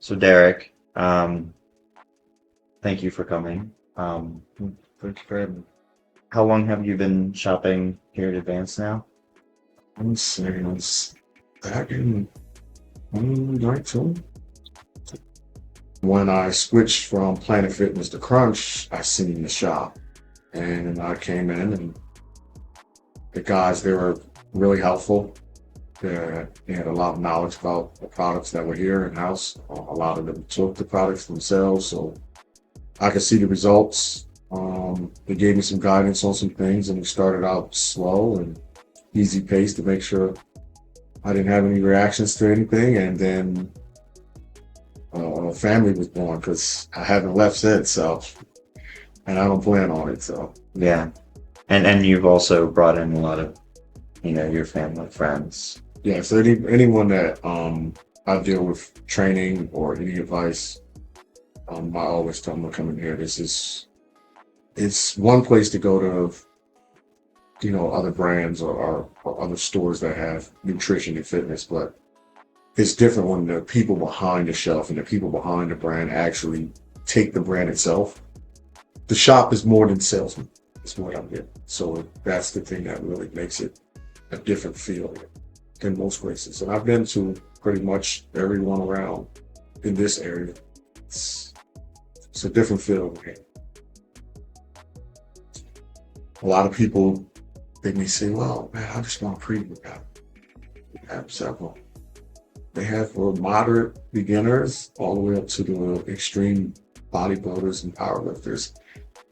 So Derrick, thank you for coming. Thank you for having me. How long have you been shopping here at Advanced now? I'm saying it's back in 2019. When I switched from Planet Fitness to Crunch, I seen the shop. And I came in and the guys, they were really helpful. They had a lot of knowledge about the products that were here in-house. A lot of them took the products themselves, so I could see the results. They gave me some guidance on some things, and we started out slow and easy pace to make sure I didn't have any reactions to anything. And then a family was born because I haven't left since, so, and I don't plan on it. So Yeah, and you've also brought in a lot of, your family, friends. yeah, so anyone that I deal with training or any advice, I always tell them to come in here. It's one place to go to, other brands or other stores that have nutrition and fitness, but it's different when the people behind the shelf and the people behind the brand actually take the brand itself. The shop is more than salesman. It's what I'm getting. So that's the thing that really makes it a different feel than most places. And I've been to pretty much everyone around in this area. It's a different feel. A lot of people, they may say, well, man, I just want a pre-workout. We have several. They have for moderate beginners all the way up to the extreme bodybuilders and powerlifters.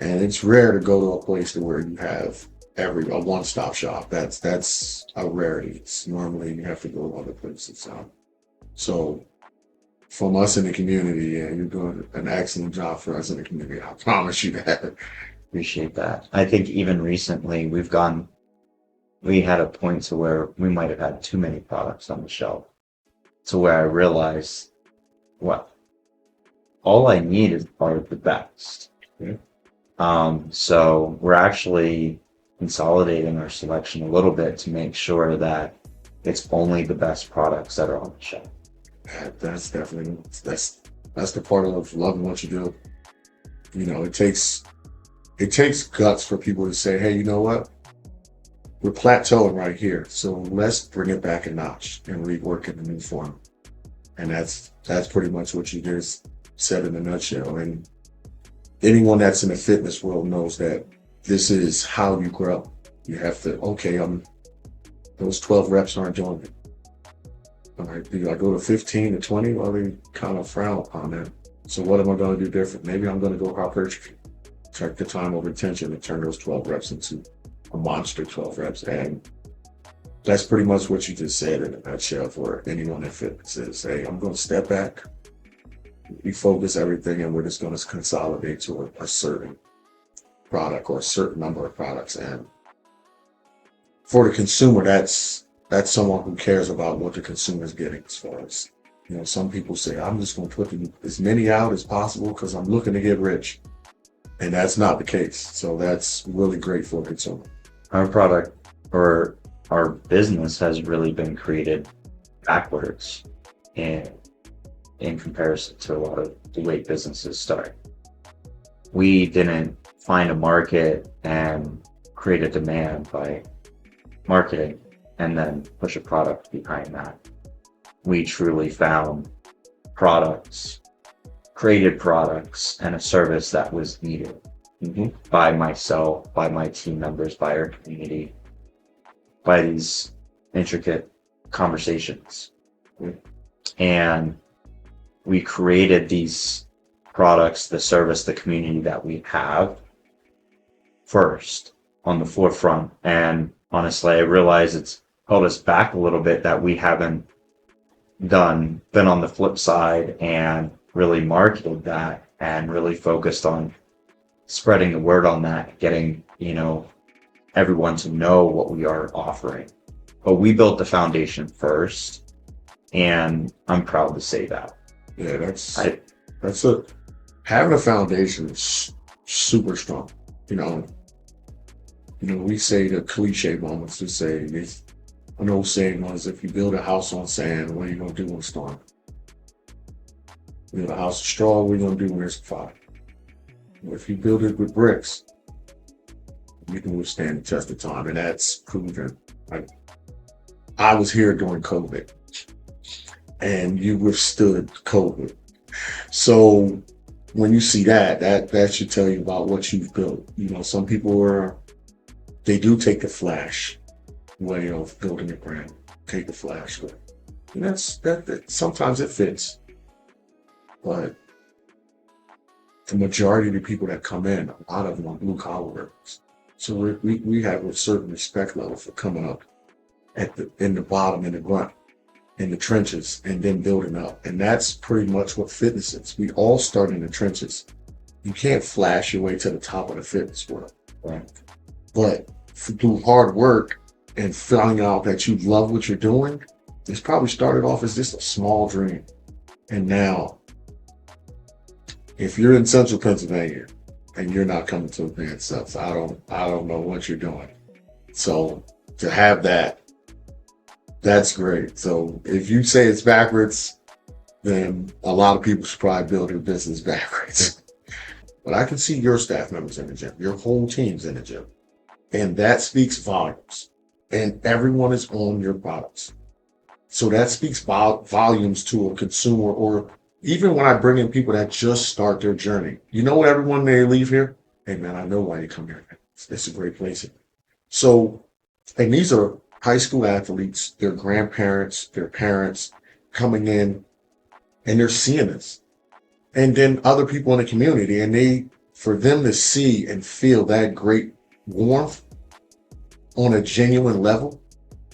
And it's rare to go to a place to where you have a one-stop shop. That's a rarity. It's normally you have to go to other places. So from us in the community, yeah, you're doing an excellent job for us in the community. I promise you that. Appreciate that. I think even recently we had a point to where we might have had too many products on the shelf, to where I realized, well, all I need are the best. Yeah. So we're actually consolidating our selection a little bit to make sure that it's only the best products that are on the shelf. That's definitely that's the part of loving what you do. It takes guts for people to say, hey, you know what? We're plateauing right here, so let's bring it back a notch and rework it in a new form. And that's pretty much what you just said in a nutshell. And anyone that's in the fitness world knows that this is how you grow. You have to, okay, those 12 reps aren't doing it. All right, do I go to 15 to 20? Well, they kind of frown upon that. So what am I going to do different? Maybe I'm going to go hypertrophy. Check the time over attention and turn those 12 reps into a monster 12 reps. And that's pretty much what you just said in a nutshell for anyone in fitness is, hey, I'm going to step back, refocus everything, and we're just going to consolidate to a certain product or a certain number of products. And for the consumer, that's someone who cares about what the consumer is getting as far as, some people say, I'm just going to put as many out as possible because I'm looking to get rich. And that's not the case. So that's really great for a consumer. Our product or our business has really been created backwards in comparison to a lot of the way businesses start. We didn't find a market and create a demand by marketing and then push a product behind that. We truly found products, created products, and a service that was needed by myself, by my team members, by our community, by these intricate conversations. And we created these products, the service, the community that we have first on the forefront. And honestly, I realize it's held us back a little bit that we haven't been on the flip side and really marketed that and really focused on spreading the word on that, getting, everyone to know what we are offering. But we built the foundation first, and I'm proud to say that. Yeah, having a foundation is super strong. We say the cliche moments. We say an old saying was, if you build a house on sand, what are you going to do in a storm? You know, the house is strong, we're gonna do when it's fire. If you build it with bricks, you can withstand the test of time, and that's proven. I was here during COVID, and you withstood COVID. So when you see that should tell you about what you've built. You know, some people they do take the flash way of building a brand, take the flash way, and that sometimes it fits, but the majority of the people that come in, a lot of them are blue collar workers. So we have a certain respect level for coming up in the bottom, in the grunt, in the trenches, and then building up. And that's pretty much what fitness is. We all start in the trenches. You can't flash your way to the top of the fitness world, right? But through hard work and finding out that you love what you're doing, it's probably started off as just a small dream. And now, if you're in central Pennsylvania and you're not coming to Advanced Supps, I don't know what you're doing. So to have that's great. So if you say it's backwards, then a lot of people should probably build their business backwards. But I can see your staff members in the gym, your whole team's in the gym. And that speaks volumes. And everyone is on your products. So that speaks volumes to a consumer, or even when I bring in people that just start their journey. You know what, everyone, they leave here? Hey man, I know why you come here. It's a great place. So, and these are high school athletes, their grandparents, their parents coming in, and they're seeing this. And then other people in the community, and for them to see and feel that great warmth on a genuine level,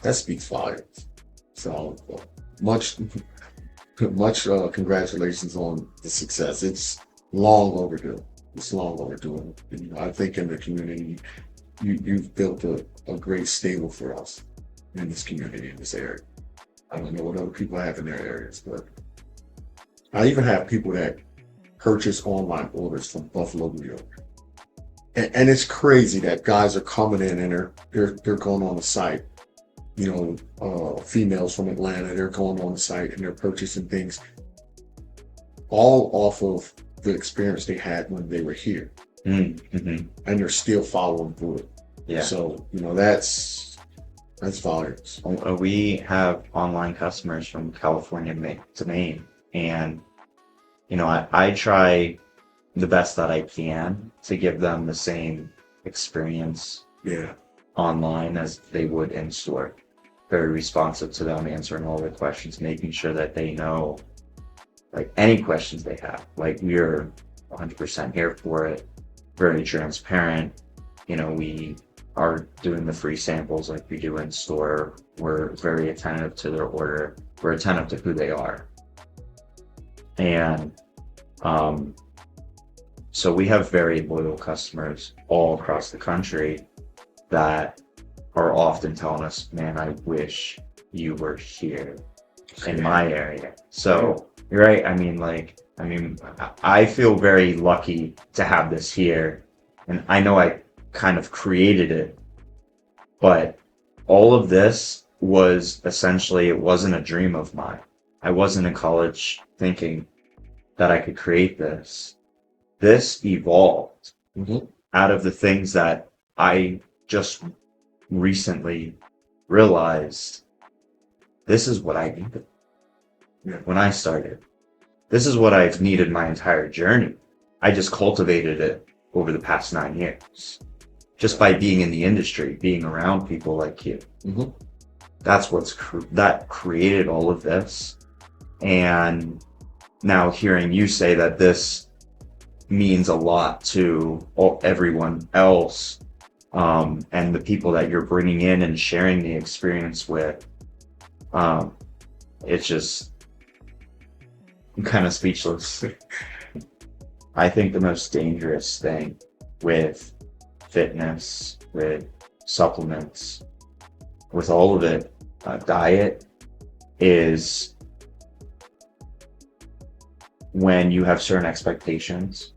that speaks volumes. So much congratulations on the success. It's long overdue. It's long overdue. And, I think in the community, you've built a great stable for us in this community, in this area. I don't know what other people have in their areas, but I even have people that purchase online orders from Buffalo, New York. And it's crazy that guys are coming in and they're going on the site. You know, females from Atlanta, they're going on the site and they're purchasing things all off of the experience they had when they were here. Mm-hmm. And they're still following through it. Yeah. So, you know, that's volumes. We have online customers from California to Maine, and you know, I try the best that I can to give them the same experience online as they would in store. Very responsive to them, answering all their questions, making sure that they know, like, any questions they have. Like, we're 100% here for it, very transparent. You know, we are doing the free samples like we do in store. We're very attentive to their order. We're attentive to who they are. And so we have very loyal customers all across the country that are often telling us, man, I wish you were here in my area. So you're right. I mean, I feel very lucky to have this here. And I know I kind of created it, but all of this was essentially, it wasn't a dream of mine. I wasn't in college thinking that I could create this. This evolved out of the things that I just recently realized this is what I needed when I started. This is what I've needed my entire journey. I just cultivated it over the past 9 years. Just by being in the industry, being around people like you. That's that created all of this. And now hearing you say that this means a lot to everyone else, and the people that you're bringing in and sharing the experience with, it's just, I'm kind of speechless. I think the most dangerous thing with fitness, with supplements, with all of it, diet, is when you have certain expectations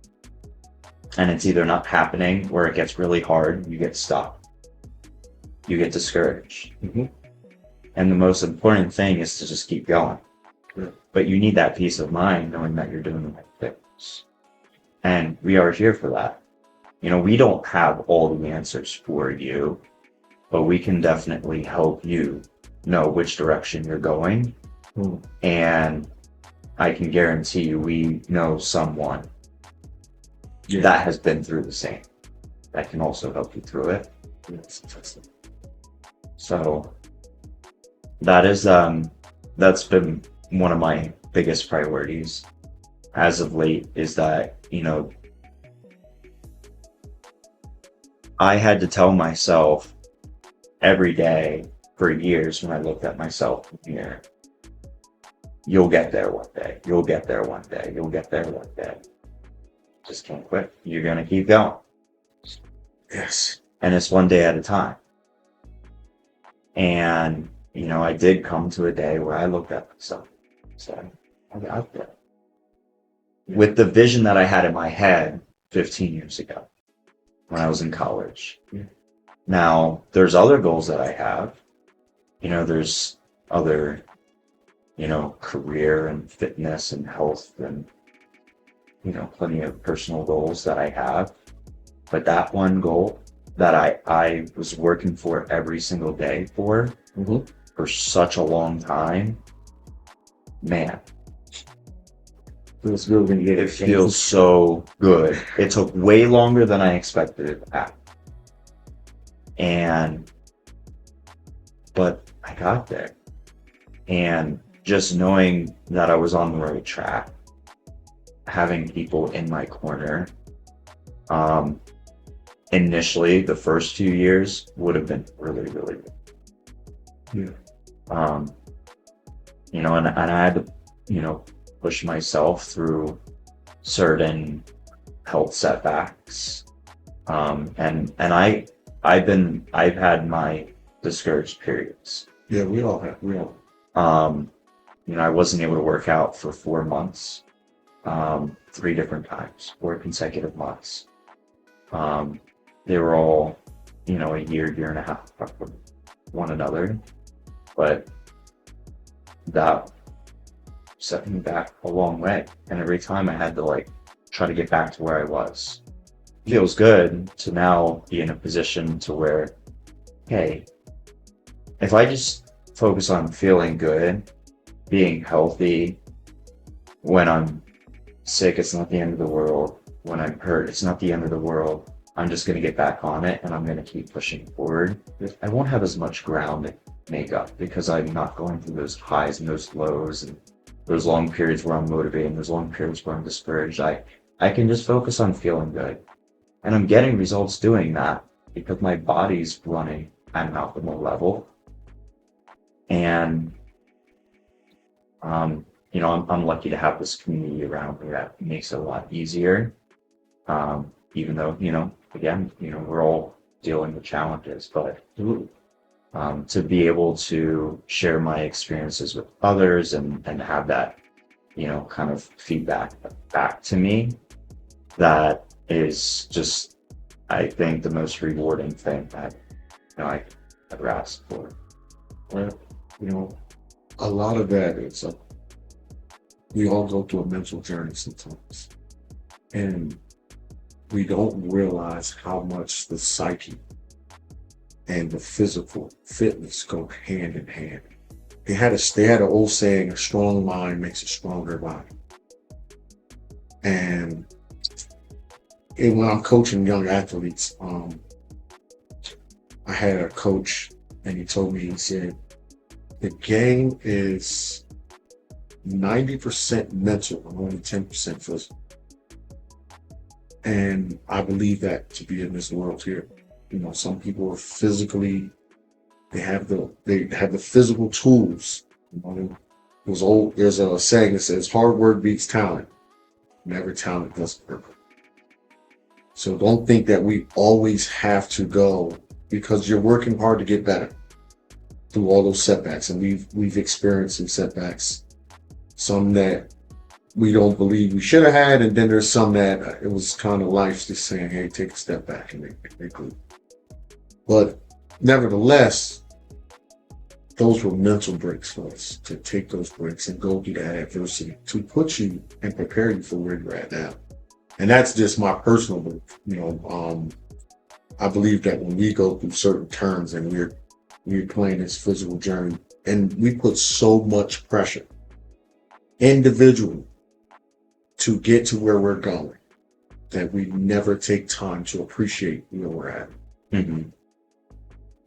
and it's either not happening or it gets really hard, you get stuck, you get discouraged. And the most important thing is to just keep going. Yeah. But you need that peace of mind knowing that you're doing the right things. And we are here for that. We don't have all the answers for you, but we can definitely help you know which direction you're going. Mm. And I can guarantee you we know someone Yeah. that has been through the same that can also help you through it. Yes, interesting. So that's been one of my biggest priorities as of late, is that, I had to tell myself every day for years when I looked at myself in the mirror, you'll get there one day. You'll get there one day. You'll get there one day. Just can't quit. You're going to keep going. Yes. And it's one day at a time. And, I did come to a day where I looked at myself and said, I got there. With the vision that I had in my head 15 years ago when I was in college. Yeah. Now, there's other goals that I have. There's other, career and fitness and health and, plenty of personal goals that I have. But that one goal that I was working for every single day for such a long time, man, Feels good when you get it feels so good. It took way longer than I expected it to happen. But I got there. And just knowing that I was on the right track, having people in my corner, initially the first 2 years would have been really, really good. Yeah. And I had to, push myself through certain health setbacks. And I've had my discouraged periods. Yeah, we all have. I wasn't able to work out for 4 months, 3 different times, 4 consecutive months. They were all, a year and a half apart from one another, but that set me back a long way. And every time I had to try to get back to where I was. It feels good to now be in a position to where, hey, if I just focus on feeling good, being healthy, when I'm sick, it's not the end of the world. When I'm hurt, it's not the end of the world. I'm just going to get back on it and I'm going to keep pushing forward. I won't have as much ground to make up because I'm not going through those highs and those lows and those long periods where I'm motivated and those long periods where I'm discouraged. I can just focus on feeling good. And I'm getting results doing that because my body's running at an optimal level. And, I'm lucky to have this community around me that makes it a lot easier. Even though, again, we're all dealing with challenges, but to be able to share my experiences with others and have that, kind of feedback back to me, that is just, I think, the most rewarding thing that, I could ever ask for. Well, a lot of that is we all go through a mental journey sometimes. And we don't realize how much the psyche and the physical fitness go hand in hand. They had an old saying, a strong mind makes a stronger body. And when I'm coaching young athletes, I had a coach and he told me, he said, the game is 90% mental and only 10% physical. And I believe that to be in this world here. Some people are physically, they have the physical tools. There's a saying that says hard work beats talent. Never talent does work. So don't think that we always have to go, because you're working hard to get better through all those setbacks. And we've experienced some setbacks, some that we don't believe we should have had, and then there's some that it was kind of life just saying, hey, take a step back and they could. But nevertheless, those were mental breaks for us to take those breaks and go through that adversity to put you and prepare you for where you're at now. And that's just my personal belief. I believe that when we go through certain turns and we're playing this physical journey, and we put so much pressure individually to get to where we're going, that we never take time to appreciate where we're at. Mm-hmm.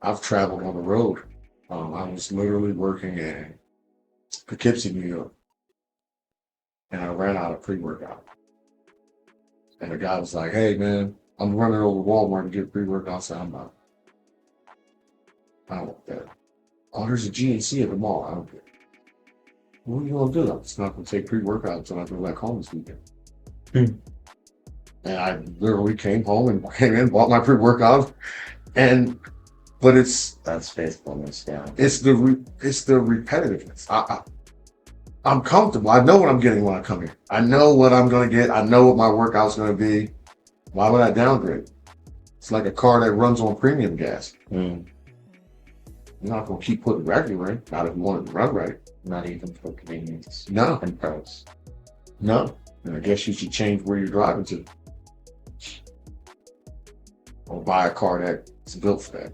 I've traveled on the road. I was literally working in Poughkeepsie, New York, and I ran out of pre-workout. And the guy was like, "Hey, man, I'm running over to Walmart to get pre-workout." I said, I don't want that. Oh, there's a GNC at the mall. I don't care. What are you gonna do? I'm just not gonna take pre-workout until I go back home this weekend. Hmm. And I literally came home and came in, bought my pre-workout, but That's faithfulness, yeah. it's the repetitiveness. I'm comfortable. I know what I'm getting when I come here. I know what I'm gonna get. I know what my workout's gonna be. Why would I downgrade? It's like a car that runs on premium gas. Mm. You're not gonna keep putting regular in, not if you want it to run right. Not even for convenience. No. And price. No. And I guess you should change where you're driving to. Or buy a car that's built for that.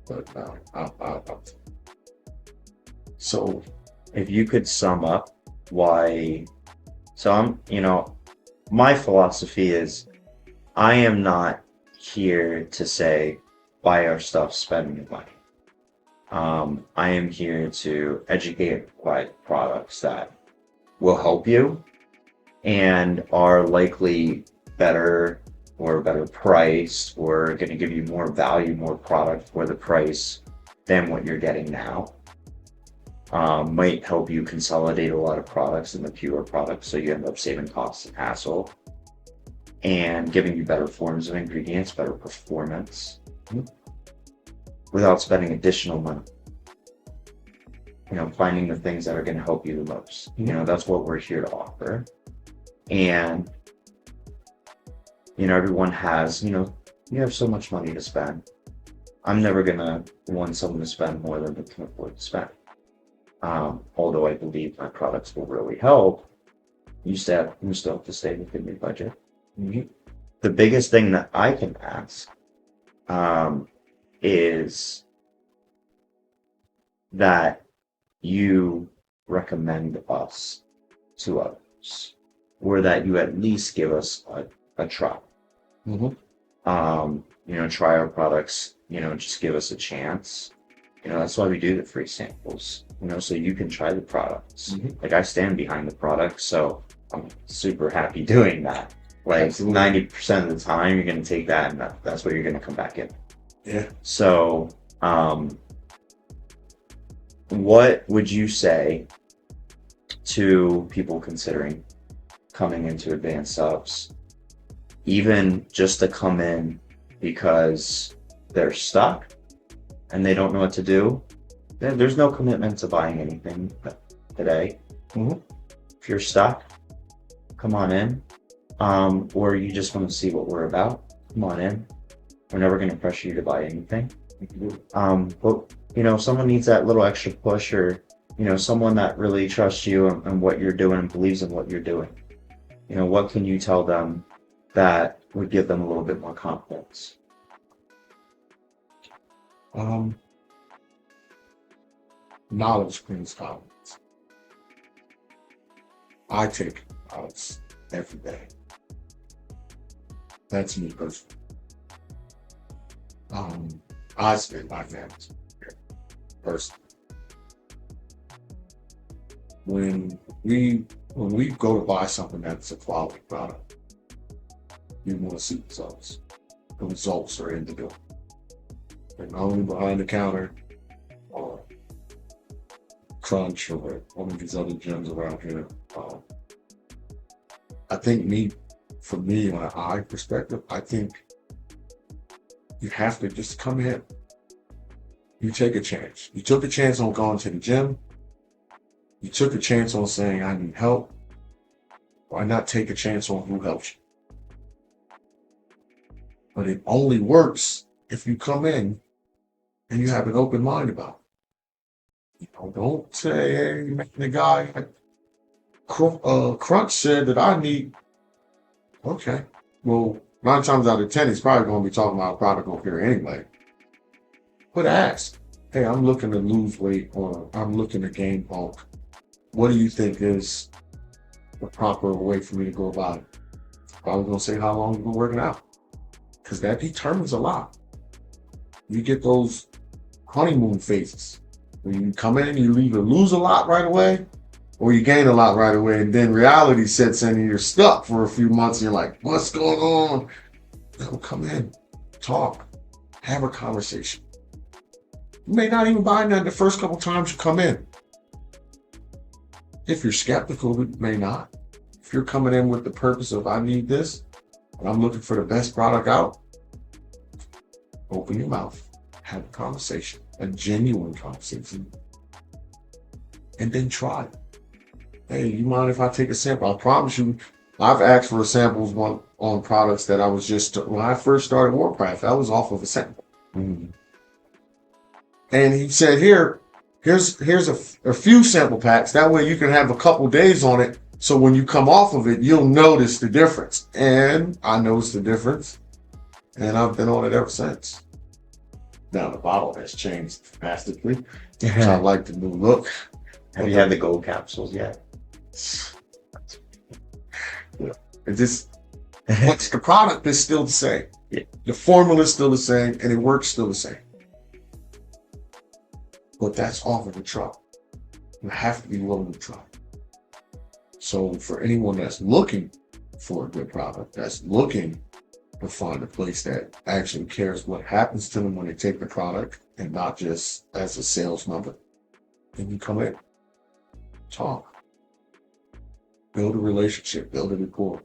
But no, so If you could sum up why, my philosophy is I am not here to say buy our stuff, spend your money. I am here to educate, provide products that will help you and are likely better or better priced or going to give you more value, more product for the price than what you're getting now. Might help you consolidate a lot of products into fewer products, so you end up saving costs and hassle, and giving you better forms of ingredients, better performance, without spending additional money. Finding the things that are going to help you the most. That's what we're here to offer. And everyone has, you have so much money to spend. I'm never gonna want someone to spend more than they can afford to spend. Although I believe my products will really help, you still have to stay within your budget. The biggest thing that I can ask is that you recommend us to others, or that you at least give us a try. Try our products, just give us a chance. That's why we do the free samples, so you can try the products. Like, I stand behind the product, so I'm super happy doing that. Like, Absolutely. 90% of the time, you're going to take that, and that's where you're going to come back in. Yeah. So, what would you say to people considering coming into Advanced Supps, even just to come in because they're stuck and they don't know what to do? There's no commitment to buying anything today. If you're stuck, come on in. Or you just want to see what we're about, come on in. We're never going to pressure you to buy anything. But someone needs that little extra push, or someone that really trusts you and what you're doing and believes in what you're doing. What can you tell them that would give them a little bit more confidence? Knowledge brings confidence. I take knowledge every day. That's me personally. I spend my family's personally. When we go to buy something that's a quality product, you want to see results. The results are in the door. They're not only behind the counter or Crunch or one of these other gyms around here. I think from me, on an eye perspective, I think you have to just come in. You take a chance. You took a chance on going to the gym. You took a chance on saying, I need help. Why not take a chance on who helps you? But it only works if you come in and you have an open mind about it. Don't say, hey, man, the guy at Crunch said that I need. Okay. Well, 9 times out of 10, he's probably going to be talking about a product over here anyway. But ask, hey, I'm looking to lose weight or I'm looking to gain bulk. What do you think is the proper way for me to go about it? Probably going to say how long you've been working out, because that determines a lot. You get those honeymoon phases when you come in and you either lose a lot right away or you gain a lot right away, and then reality sets in and you're stuck for a few months and you're like, what's going on? No, come in, talk, have a conversation. You may not even buy that the first couple times you come in. If you're skeptical, it may not. If you're coming in with the purpose of I need this, and I'm looking for the best product out, open your mouth, have a conversation, a genuine conversation, and then try it. Hey, you mind if I take a sample? I promise you, I've asked for samples on products that I was just, when I first started Warcraft, I was off of a sample. Mm-hmm. And he said, here's a few sample packs. That way you can have a couple days on it. So when you come off of it, you'll notice the difference. And I noticed the difference. And I've been on it ever since. Now the bottle has changed drastically. So I like the new look. Have you had the gold capsules yet? Yeah. It just, but the product is still the same. Yeah. The formula is still the same, and it works still the same. But that's offered to try. You have to be willing to try. So for anyone that's looking for a good product, that's looking to find a place that actually cares what happens to them when they take the product and not just as a sales number, then you come in, talk, build a relationship, build a rapport.